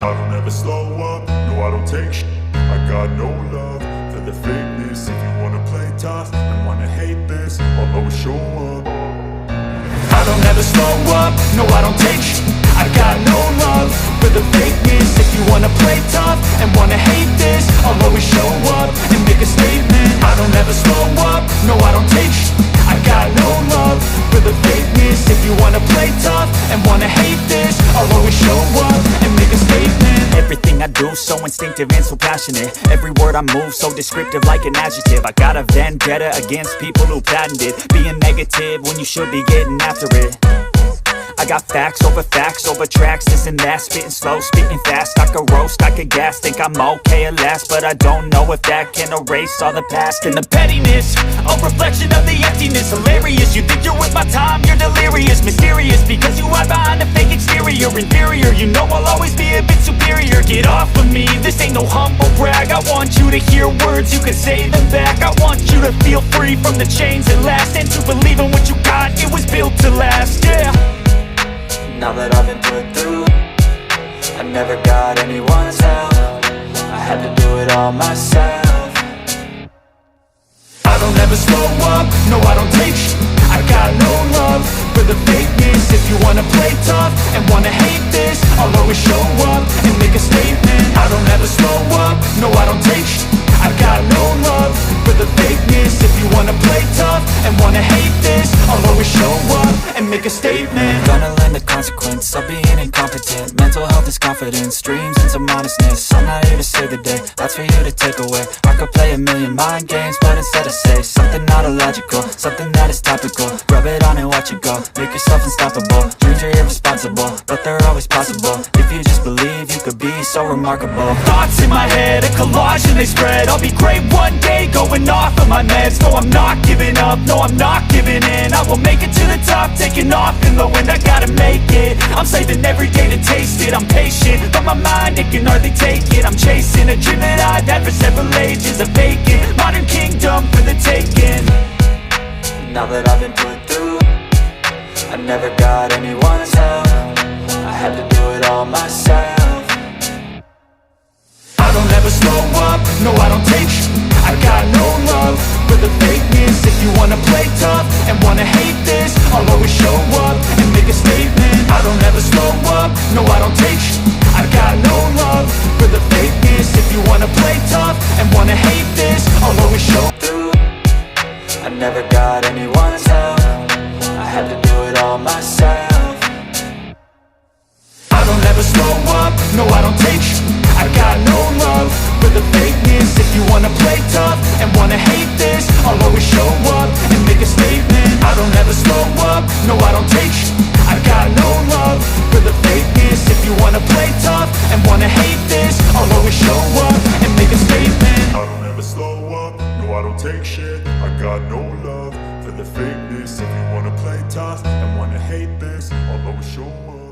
I don't ever slow up, no I don't take shit. I got no love for the fakeness. If you wanna play tough and wanna hate this, I'll always show up. I don't ever slow up, no I don't take shit. I got no love for the fakeness. If you wanna play tough and wanna hate this, I'll always show up and make a statement. I don't ever slow up, no I don't take shit. I got no love for the fakeness. If you wanna play tough and wanna hate this, I'll always show up and make a statement. Everything I do so instinctive and so passionate. Every word I move so descriptive like an adjective. I got a vendetta against people who patented being negative when you should be getting after it. I got facts over tracks, this and that. Spitting slow, spitting fast, I could roast, I could gas. Think I'm okay at last, but I don't know if that can erase all the past. And the pettiness, a reflection of the emptiness. Hilarious, you think you're with my time, you're delirious. Mysterious, because you hide behind a fake exterior. Inferior, you know I'll always be a bit superior. Get off of me, this ain't no humble brag. I want you to hear words, you can say them back. I want you to feel free from the chains that last, and to believe in what you got, it was built to last, yeah. Now that I've been put through, I never got anyone's help. I had to do it all myself. I don't ever slow up, no I don't take shit. I got no love for the fakeness. If you wanna play tough and wanna hate this, I'll always show up and make a statement. I don't ever slow up, no I don't take shit. I got no love for the fakeness. If you wanna play tough and wanna hate this, I'll always show up and make a statement. Gonna learn the consequence of being incompetent. Mental health is confidence, dreams and some honestness. I'm not here to save the day, that's for you to take away. I could play a million mind games, but instead I say something not illogical, something that is topical. Rub it on and watch it go, make yourself unstoppable. Dreams are irresponsible, but they're always possible. If you just believe, you could be so remarkable. Thoughts in my head, a collage and they spread. I'll be great one day, going off of my meds. No, I'm not giving up, no, I'm not giving in. I will make it to the top, taking off in the wind. I gotta make it, I'm saving every day to taste it. I'm patient, but my mind, it can hardly take it. I'm chasing a dream that I've had for several ages. A vacant, modern kingdom for the taking. Now that I've been put through, I never got anyone's help. I had to do it all myself. I don't ever slow up, no I don't take shit. I got no love for the fakeness. If you wanna play tough and wanna hate this, I'll always show up and make a statement. I don't ever slow up, no I don't take shit. I got no love for the fakeness. If you wanna play tough and wanna hate this, I'll always show up. I never got anyone's help. I had to do it all myself. I don't ever slow up, no I don't take shit. I got no love for the fakeness. If you wanna play tough and wanna hate this, I'll always show up and make a statement. I don't ever slow up, no I don't take shit. I got no love for the fakeness. If you wanna play tough and wanna hate this, I'll always show up and make a statement. I don't ever slow up, no I don't take shit. I got no love for the fakeness. If you wanna play tough and wanna hate this, I'll always show up.